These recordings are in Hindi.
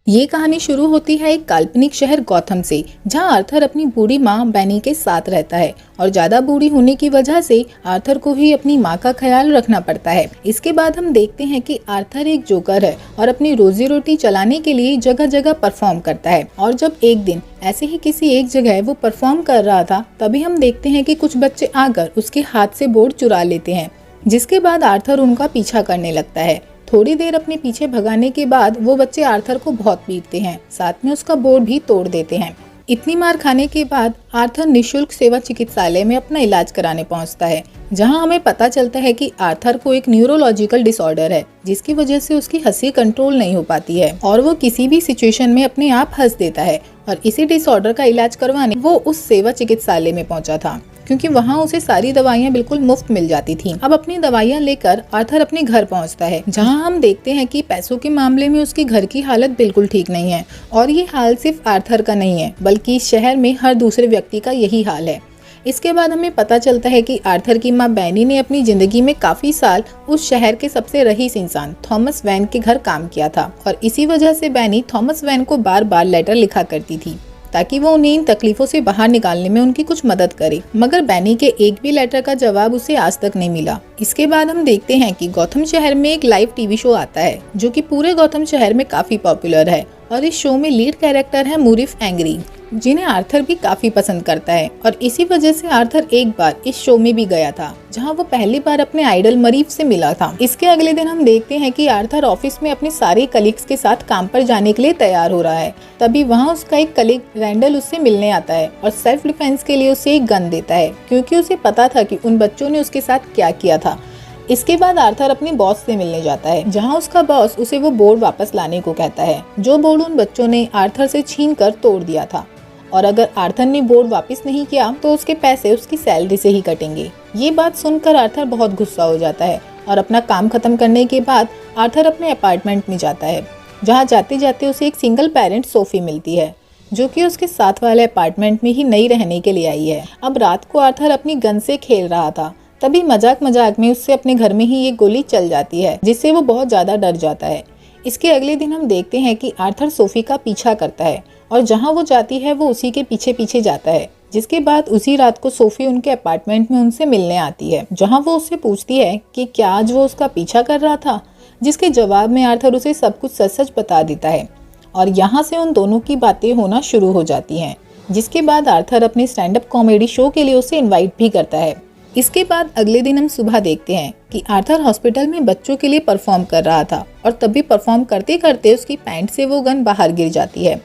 ये कहानी शुरू होती है एक काल्पनिक शहर गौथम से, जहां आर्थर अपनी बूढ़ी माँ बेनी के साथ रहता है और ज्यादा बूढ़ी होने की वजह से आर्थर को ही अपनी माँ का ख्याल रखना पड़ता है। इसके बाद हम देखते हैं कि आर्थर एक जोकर है और अपनी रोजी रोटी चलाने के लिए जगह जगह परफॉर्म करता है। और जब एक दिन ऐसे ही किसी एक जगह वो परफॉर्म कर रहा था, तभी हम देखते हैं कि कुछ बच्चे आकर उसके हाथ से बोर्ड चुरा लेते हैं, जिसके बाद आर्थर उनका पीछा करने लगता है। थोड़ी देर अपने पीछे भगाने के बाद वो बच्चे आर्थर को बहुत पीटते हैं, साथ में उसका बोर्ड भी तोड़ देते हैं। इतनी मार खाने के बाद आर्थर निशुल्क सेवा चिकित्सालय में अपना इलाज कराने पहुंचता है, जहां हमें पता चलता है कि आर्थर को एक न्यूरोलॉजिकल डिसऑर्डर है, जिसकी वजह से उसकी हंसी कंट्रोल नहीं हो पाती है और वो किसी भी सिचुएशन में अपने आप हंस देता है। और इसी डिसऑर्डर का इलाज करवाने वो उस सेवा चिकित्सालय में पहुंचा था, क्योंकि वहाँ उसे सारी दवाइयाँ बिल्कुल मुफ्त मिल जाती थी। अब अपनी दवाइयाँ लेकर आर्थर अपने घर पहुँचता है, जहाँ हम देखते हैं कि पैसों के मामले में उसके घर की हालत बिल्कुल ठीक नहीं है। और ये हाल सिर्फ आर्थर का नहीं है, बल्कि इस शहर में हर दूसरे व्यक्ति का यही हाल है। इसके बाद हमें पता चलता है कि आर्थर की माँ बेनी ने अपनी जिंदगी में काफी साल उस शहर के सबसे रईस इंसान थॉमस वैन के घर काम किया था, और इसी वजह से बेनी थॉमस वैन को बार बार लेटर लिखा करती थी, ताकि वो उन्हें इन तकलीफों से बाहर निकालने में उनकी कुछ मदद करे। मगर बेनी के एक भी लेटर का जवाब उसे आज तक नहीं मिला। इसके बाद हम देखते हैं कि गौथम शहर में एक लाइव टीवी शो आता है, जो कि पूरे गौथम शहर में काफी पॉपुलर है। और इस शो में लीड कैरेक्टर है मुरिफ एंग्री, जिन्हें आर्थर भी काफी पसंद करता है। और इसी वजह से आर्थर एक बार इस शो में भी गया था, जहां वो पहली बार अपने आइडल मरीफ से मिला था। इसके अगले दिन हम देखते हैं कि आर्थर ऑफिस में अपने सारे कलीग्स के साथ काम पर जाने के लिए तैयार हो रहा है। तभी वहां उसका एक कलीग रैंडल उससे मिलने आता है और सेल्फ डिफेंस के लिए उसे एक गन देता है, क्योंकि उसे पता था कि उन बच्चों ने उसके साथ क्या किया था। इसके बाद आर्थर अपने बॉस से मिलने जाता है, जहां उसका बॉस उसे वो बोर्ड वापस लाने को कहता है, जो बोर्ड उन बच्चों ने आर्थर से छीन कर तोड़ दिया था। और अगर आर्थर ने बोर्ड वापस नहीं किया तो उसके पैसे उसकी सैलरी से ही कटेंगे। ये बात सुनकर आर्थर बहुत गुस्सा हो जाता है और अपना काम खत्म करने के बाद आर्थर अपने अपार्टमेंट में जाता है, जहाँ जाते जाते उसे एक सिंगल पेरेंट सोफी मिलती है, जो कि उसके साथ वाले अपार्टमेंट में ही नई रहने के लिए आई है। अब रात को आर्थर अपनी गन से खेल रहा था, तभी मजाक मजाक में उससे अपने घर में ही एक गोली चल जाती है, जिससे वो बहुत ज्यादा डर जाता है। इसके अगले दिन हम देखते हैं कि आर्थर सोफी का पीछा करता है और जहां वो जाती है वो उसी के पीछे पीछे जाता है। जिसके बाद उसी रात को सोफी उनके अपार्टमेंट में उनसे मिलने आती है, जहां वो उससे पूछती है कि क्या आज वो उसका पीछा कर रहा था, जिसके जवाब में आर्थर उसे सब कुछ सच सच बता देता है। और यहाँ से उन दोनों की बातें होना शुरू हो जाती हैं, जिसके बाद आर्थर अपने स्टैंड अप कॉमेडी शो के लिए उसे इन्वाइट भी करता है। इसके बाद अगले दिन हम सुबह देखते हैं कि आर्थर हॉस्पिटल में बच्चों के लिए परफॉर्म कर रहा था, और तभी परफॉर्म करते करते उसकी पैंट से वो गन बाहर गिर जाती है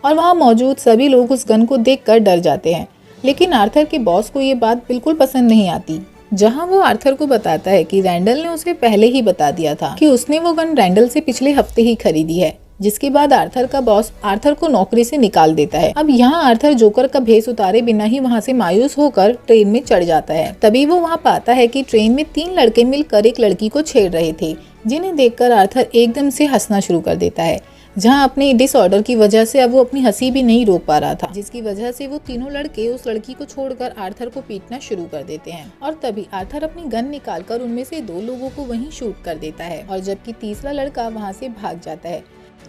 और वहाँ मौजूद सभी लोग उस गन को देखकर डर जाते हैं। लेकिन आर्थर के बॉस को ये बात बिल्कुल पसंद नहीं आती, जहाँ वो आर्थर को बताता है कि रैंडल ने उसे पहले ही बता दिया था कि उसने वो गन रैंडल से पिछले हफ्ते ही खरीदी है। जिसके बाद आर्थर का बॉस आर्थर को नौकरी से निकाल देता है। अब यहाँ आर्थर जोकर का भेष उतारे बिना ही वहाँ से मायूस होकर ट्रेन में चढ़ जाता है। तभी वो वहाँ पाता है कि ट्रेन में 3 लड़के मिलकर एक लड़की को छेड़ रहे थे, जिन्हें देखकर आर्थर एकदम से हंसना शुरू कर देता है, जहाँ अपने डिसऑर्डर की वजह से अब वो अपनी हंसी भी नहीं रोक पा रहा था, जिसकी वजह से वो तीनों लड़के उस लड़की को छोड़कर आर्थर को पीटना शुरू कर देते हैं। और तभी आर्थर अपनी गन निकालकर उनमें से 2 लोगों को वहीं शूट कर देता है, और जबकि तीसरा लड़का वहाँ से भाग जाता है।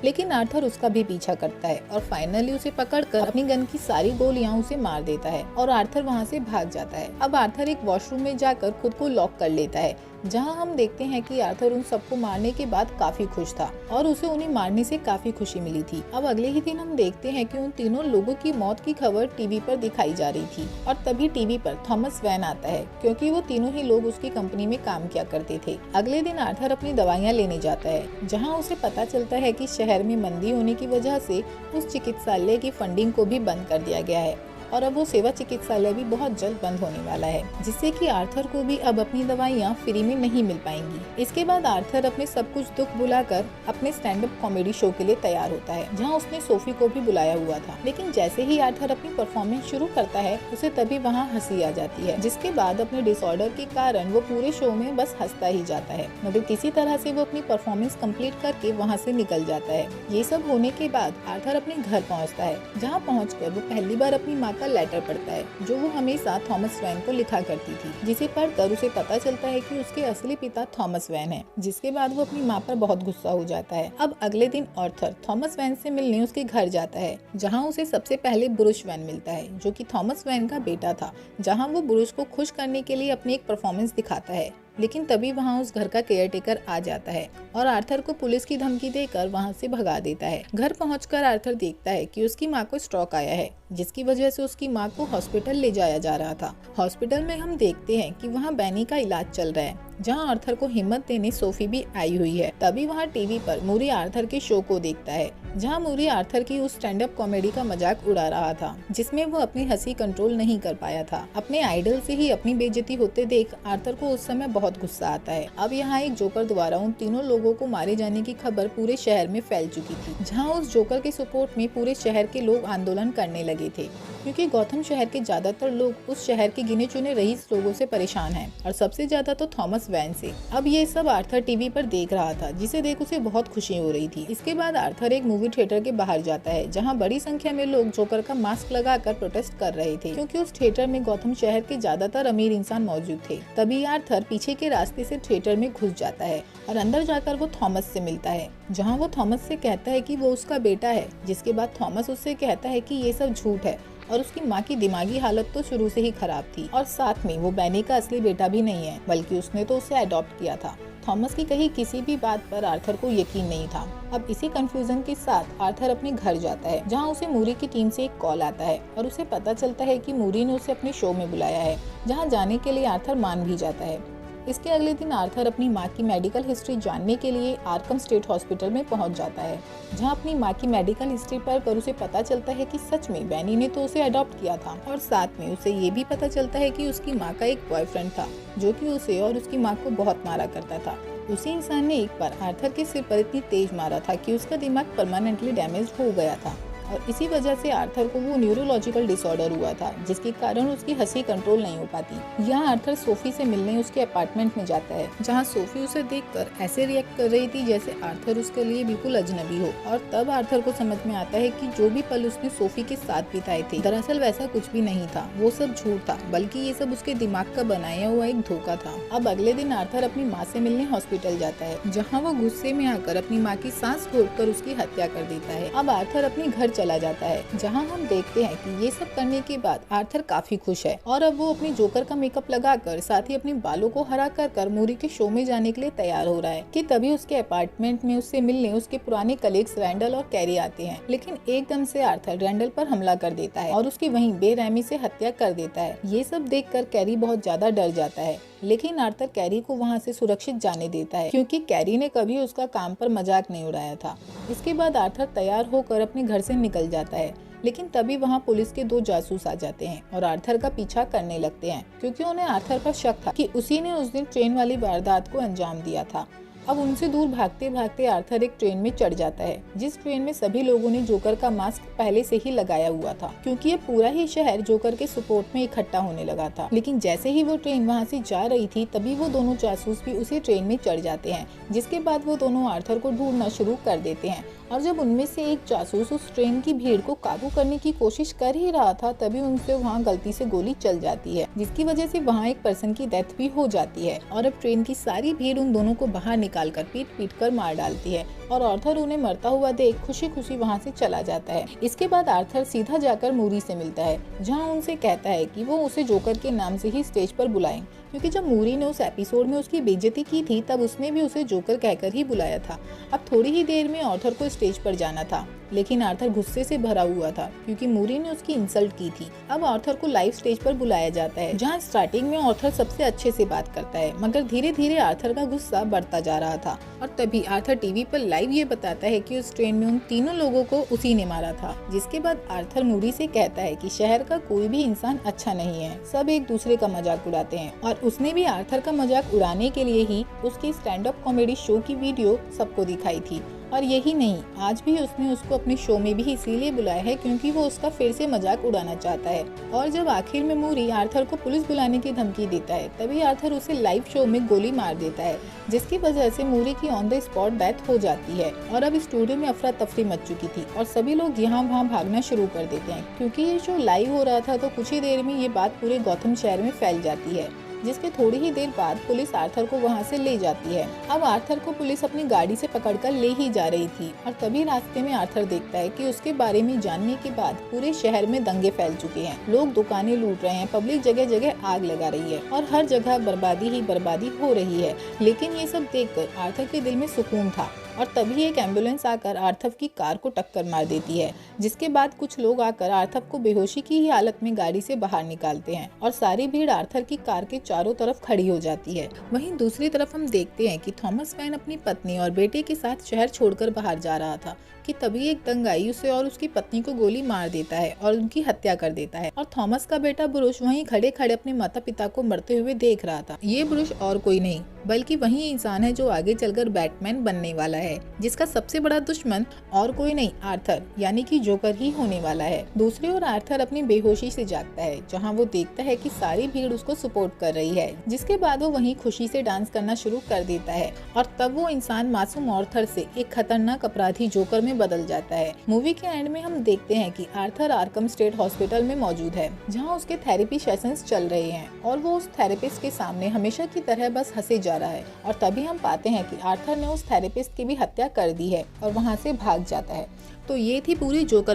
लेकिन आर्थर उसका भी पीछा करता है और फाइनली उसे पकड़कर अपनी गन की सारी गोलियां उसे मार देता है और आर्थर वहां से भाग जाता है। अब आर्थर एक वॉशरूम में जाकर खुद को लॉक कर लेता है, जहां हम देखते हैं कि आर्थर उन सबको मारने के बाद काफी खुश था और उसे उन्हें मारने से काफी खुशी मिली थी। अब अगले ही दिन हम देखते हैं कि उन तीनों लोगों की मौत की खबर टीवी पर दिखाई जा रही थी, और तभी टीवी पर थॉमस वैन आता है, क्योंकि वो तीनों ही लोग उसकी कंपनी में काम किया करते थे। अगले दिन आर्थर अपनी दवाइयाँ लेने जाता है, जहाँ उसे पता चलता है कि शहर में मंदी होने की वजह से उस चिकित्सालय की फंडिंग को भी बंद कर दिया गया है, और अब वो सेवा चिकित्सालय भी बहुत जल्द बंद होने वाला है, जिससे कि आर्थर को भी अब अपनी दवाइयाँ फ्री में नहीं मिल पाएंगी। इसके बाद आर्थर अपने सब कुछ दुख भुलाकर अपने स्टैंड अप कॉमेडी शो के लिए तैयार होता है, जहाँ उसने सोफी को भी बुलाया हुआ था। लेकिन जैसे ही आर्थर अपनी परफॉर्मेंस शुरू करता है, उसे तभी वहाँ हंसी आ जाती है, जिसके बाद अपने डिसऑर्डर के कारण वो पूरे शो में बस हंसता ही जाता है। मगर किसी तरह से वो अपनी परफॉर्मेंस कंप्लीट करके वहाँ से निकल जाता है। ये सब होने के बाद आर्थर अपने घर पहुँचता है, जहाँ पहुँचकर वो पहली बार अपनी माँ का लेटर पढ़ता है जो वो हमेशा थॉमस वैन को लिखा करती थी, जिसे पढ़कर उसे पता चलता है कि उसके असली पिता थॉमस वैन है, जिसके बाद वो अपनी माँ पर बहुत गुस्सा हो जाता है। अब अगले दिन आर्थर थॉमस वैन से मिलने उसके घर जाता है, जहाँ उसे सबसे पहले ब्रूस वैन मिलता है जो कि थॉमस वैन का बेटा था, जहाँ वो ब्रूस को खुश करने के लिए अपनी एक परफॉर्मेंस दिखाता है। लेकिन तभी वहाँ उस घर का केयरटेकर आ जाता है और आर्थर को पुलिस की धमकी देकर वहाँ से भगा देता है। घर पहुंचकर आर्थर देखता है कि उसकी माँ को स्ट्रोक आया है, जिसकी वजह से उसकी माँ को हॉस्पिटल ले जाया जा रहा था। हॉस्पिटल में हम देखते हैं कि वहाँ बैनी का इलाज चल रहा है, जहाँ आर्थर को हिम्मत देने सोफी भी आई हुई है। तभी वहाँ टीवी पर मूरी आर्थर के शो को देखता है, जहाँ मूरी आर्थर की उस स्टैंड अप कॉमेडी का मजाक उड़ा रहा था, जिसमें वो अपनी हंसी कंट्रोल नहीं कर पाया था। अपने आइडल से ही अपनी बेइज्जती होते देख आर्थर को उस समय बहुत गुस्सा आता है। अब यहाँ एक जोकर द्वारा उन तीनों लोगों को मारे जाने की खबर पूरे शहर में फैल चुकी थी, जहाँ उस जोकर के सपोर्ट में पूरे शहर के लोग आंदोलन करने लगे थे, क्योंकि गौथम शहर के ज्यादातर लोग उस शहर के गिने चुने रईस लोगों से परेशान हैं, और सबसे ज्यादा तो थॉमस वैन से। अब ये सब आर्थर टीवी पर देख रहा था, जिसे देख उसे बहुत खुशी हो रही थी। इसके बाद आर्थर एक मूवी थिएटर के बाहर जाता है, जहाँ बड़ी संख्या में लोग जोकर का मास्क लगाकर प्रोटेस्ट कर रहे थे, क्योंकि उस थिएटर में गौथम शहर के ज्यादातर अमीर इंसान मौजूद थे। तभी आर्थर पीछे के रास्ते से थिएटर में घुस जाता है और अंदर जाकर वो थॉमस से मिलता है, जहाँ वो थॉमस से कहता है कि वो उसका बेटा है, जिसके बाद थॉमस उससे कहता है कि ये सब झूठ है और उसकी माँ की दिमागी हालत तो शुरू से ही खराब थी, और साथ में वो बैनी का असली बेटा भी नहीं है, बल्कि उसने तो उसे अडॉप्ट किया था। थॉमस की कही किसी भी बात पर आर्थर को यकीन नहीं था। अब इसी कंफ्यूजन के साथ आर्थर अपने घर जाता है, जहाँ उसे मूरी की टीम से एक कॉल आता है और उसे पता चलता है कि मूरी ने उसे अपने शो में बुलाया है, जहाँ जाने के लिए आर्थर मान भी जाता है। इसके अगले दिन आर्थर अपनी माँ की मेडिकल हिस्ट्री जानने के लिए आर्कम स्टेट हॉस्पिटल में पहुंच जाता है, जहां अपनी माँ की मेडिकल हिस्ट्री पढ़कर उसे पता चलता है कि सच में बैनी ने तो उसे अडॉप्ट किया था, और साथ में उसे ये भी पता चलता है कि उसकी माँ का एक बॉयफ्रेंड था जो कि उसे और उसकी माँ को बहुत मारा करता था। उसी इंसान ने एक बार आर्थर के सिर पर इतनी तेज मारा था कि उसका दिमाग परमानेंटली डैमेज हो गया था, और इसी वजह से आर्थर को वो न्यूरोलॉजिकल डिसऑर्डर हुआ था, जिसके कारण उसकी हंसी कंट्रोल नहीं हो पाती। यहाँ आर्थर सोफी से मिलने उसके अपार्टमेंट में जाता है, जहाँ सोफी उसे देखकर ऐसे रिएक्ट कर रही थी जैसे आर्थर उसके लिए बिल्कुल अजनबी हो, और तब आर्थर को समझ में आता है कि जो भी पल उसने सोफी के साथ बिताए थे दरअसल वैसा कुछ भी नहीं था, वो सब झूठ था, बल्कि ये सब उसके दिमाग का बनाया हुआ एक धोखा था। अब अगले दिन आर्थर अपनी माँ से मिलने हॉस्पिटल जाता है, जहाँ वो गुस्से में आकर अपनी माँ की सांस रोककर उसकी हत्या कर देता है। अब आर्थर अपने घर चला जाता है, जहां हम देखते हैं कि ये सब करने के बाद आर्थर काफी खुश है, और अब वो अपनी जोकर का मेकअप लगाकर साथ ही अपने बालों को हरा कर मूरी के शो में जाने के लिए तैयार हो रहा है कि तभी उसके अपार्टमेंट में उससे मिलने उसके पुराने कलीग्स रैंडल और कैरी आते हैं। लेकिन एकदम से आर्थर रैंडल पर हमला कर देता है और उसकी वहीं बेरहमी से हत्या कर देता है। ये सब देखकर कैरी बहुत ज्यादा डर जाता है, लेकिन आर्थर कैरी को वहाँ से सुरक्षित जाने देता है, क्योंकि कैरी ने कभी उसका काम पर मजाक नहीं उड़ाया था। इसके बाद आर्थर तैयार होकर अपने घर से निकल जाता है, लेकिन तभी वहाँ पुलिस के 2 जासूस आ जाते हैं और आर्थर का पीछा करने लगते हैं, क्योंकि उन्हें आर्थर पर शक था कि उसी ने उस दिन ट्रेन वाली वारदात को अंजाम दिया था। अब उनसे दूर भागते भागते आर्थर एक ट्रेन में चढ़ जाता है, जिस ट्रेन में सभी लोगों ने जोकर का मास्क पहले से ही लगाया हुआ था, क्योंकि ये पूरा ही शहर जोकर के सपोर्ट में इकट्ठा होने लगा था। लेकिन जैसे ही वो ट्रेन वहाँ से जा रही थी, तभी वो दोनों जासूस भी उसी ट्रेन में चढ़ जाते हैं, जिसके बाद वो दोनों आर्थर को ढूंढना शुरू कर देते हैं। और जब उनमें से एक जासूस उस ट्रेन की भीड़ को काबू करने की कोशिश कर ही रहा था, तभी उनसे वहाँ गलती से गोली चल जाती है, जिसकी वजह से वहाँ एक पर्सन की डेथ भी हो जाती है। और अब ट्रेन की सारी भीड़ उन दोनों को बाहर निकाल कर पीट कर मार डालती है, और आर्थर उन्हें मरता हुआ देख खुशी खुशी वहाँ से चला जाता है। इसके बाद आर्थर सीधा जाकर मूरी से मिलता है, जहाँ उनसे कहता है कि वो उसे जोकर के नाम से ही स्टेज पर बुलाएं, क्योंकि जब मूरी ने उस एपिसोड में उसकी बेइज्जती की थी तब उसने भी उसे जोकर कहकर ही बुलाया था। अब थोड़ी ही देर में आर्थर को स्टेज पर जाना था, लेकिन आर्थर गुस्से से भरा हुआ था, क्योंकि मूरी ने उसकी इंसल्ट की थी। अब आर्थर को लाइव स्टेज पर बुलाया जाता है, जहाँ स्टार्टिंग में आर्थर सबसे अच्छे से बात करता है, मगर धीरे धीरे आर्थर का गुस्सा बढ़ता जा रहा था। और तभी आर्थर टीवी पर लाइव ये बताता है कि उस ट्रेन में उन तीनों लोगों को उसी ने मारा था। जिसके बाद आर्थर मूरी से कहता है कि शहर का कोई भी इंसान अच्छा नहीं है, सब एक दूसरे का मजाक उड़ाते हैं, और उसने भी आर्थर का मजाक उड़ाने के लिए ही उसकी स्टैंड अप कॉमेडी शो की वीडियो सबको दिखाई थी। और यही नहीं, आज भी उसने उसको अपने शो में भी इसीलिए बुलाया है क्योंकि वो उसका फिर से मजाक उड़ाना चाहता है। और जब आखिर में मूरी आर्थर को पुलिस बुलाने की धमकी देता है, तभी आर्थर उसे लाइव शो में गोली मार देता है, जिसकी वजह से मूरी की ऑन द स्पॉट डेथ हो जाती है। और अब स्टूडियो में अफरा तफरी मच चुकी थी और सभी लोग यहाँ वहाँ भागना शुरू कर देते हैं। क्योंकि ये शो लाइव हो रहा था तो कुछ ही देर में ये बात पूरे गौथम शहर में फैल जाती है, जिसके थोड़ी ही देर बाद पुलिस आर्थर को वहां से ले जाती है। अब आर्थर को पुलिस अपनी गाड़ी से पकड़कर ले ही जा रही थी और तभी रास्ते में आर्थर देखता है कि उसके बारे में जानने के बाद पूरे शहर में दंगे फैल चुके हैं। लोग दुकानें लूट रहे हैं, पब्लिक जगह जगह आग लगा रही है और हर जगह बर्बादी ही बर्बादी हो रही है। लेकिन ये सब देखकर आर्थर के दिल में सुकून था और तभी एक एम्बुलेंस आकर आर्थर की कार को टक्कर मार देती है, जिसके बाद कुछ लोग आकर आर्थर को बेहोशी की ही हालत में गाड़ी से बाहर निकालते हैं और सारी भीड़ आर्थर की कार के चारों तरफ खड़ी हो जाती है। वहीं दूसरी तरफ हम देखते हैं कि थॉमस पेन अपनी पत्नी और बेटे के साथ शहर छोड़कर बाहर जा रहा था कि तभी एक दंगाई उसे और उसकी पत्नी को गोली मार देता है और उनकी हत्या कर देता है। और थॉमस का बेटा ब्रूस वहीं खड़े खड़े अपने माता पिता को मरते हुए देख रहा था। ये ब्रूस और कोई नहीं बल्कि वही इंसान है जो आगे चलकर बैटमैन बनने वाला है, जिसका सबसे बड़ा दुश्मन और कोई नहीं आर्थर यानी कि जोकर ही होने वाला है। दूसरी ओर आर्थर अपनी बेहोशी से जागता है, जहां वो देखता है कि सारी भीड़ उसको सपोर्ट कर रही है, जिसके बाद वो वहीं खुशी से डांस करना शुरू कर देता है और तब वो इंसान मासूम आर्थर से एक खतरनाक अपराधी जोकर में बदल जाता है। मूवी के एंड में हम देखते हैं कि आर्थर आर्कम स्टेट हॉस्पिटल में मौजूद है, जहाँ उसके थेरेपी सेशंस चल रहे हैं और वो उस थेरेपिस्ट के सामने हमेशा की तरह बस हंसे जा रहा है। और तभी हम पाते हैं कि आर्थर ने उस थेरेपिस्ट की भी हत्या कर दी है और वहाँ से भाग जाता है। तो ये थी पूरी जोकर